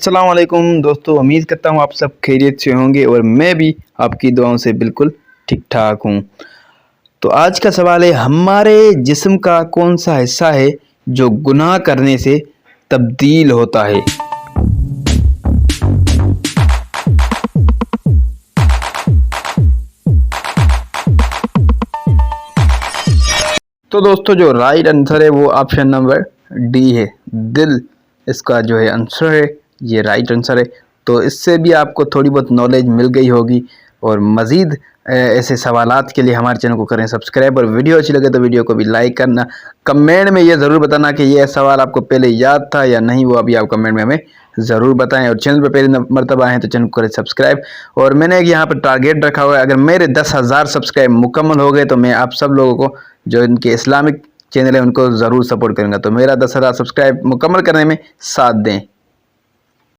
अस्सलाम वालेकुम दोस्तों, उम्मीद करता हूँ आप सब खैरियत से होंगे और मैं भी आपकी दुआओं से बिल्कुल ठीक ठाक हूँ। तो आज का सवाल है, हमारे जिस्म का कौन सा हिस्सा है जो गुनाह करने से तब्दील होता है। तो दोस्तों जो राइट आंसर है वो ऑप्शन नंबर डी है, दिल। इसका जो है आंसर है, ये राइट आंसर है। तो इससे भी आपको थोड़ी बहुत नॉलेज मिल गई होगी। और मज़ीद ऐसे सवालात के लिए हमारे चैनल को करें सब्सक्राइब, और वीडियो अच्छी लगे तो वीडियो को भी लाइक करना। कमेंट में ये ज़रूर बताना कि ये सवाल आपको पहले याद था या नहीं, वो अभी आप कमेंट में हमें ज़रूर बताएं। और चैनल पर पहली मरतबा आएँ तो चैनल को करें सब्सक्राइब। और मैंने एक यहाँ पर टारगेट रखा हुआ है, अगर मेरे 10,000 सब्सक्राइब मुकम्मल हो गए तो मैं आप सब लोगों को, जो इनके इस्लामिक चैनल है, उनको ज़रूर सपोर्ट करूँगा। तो मेरा 10,000 सब्सक्राइब मुकम्मल करने में साथ दें।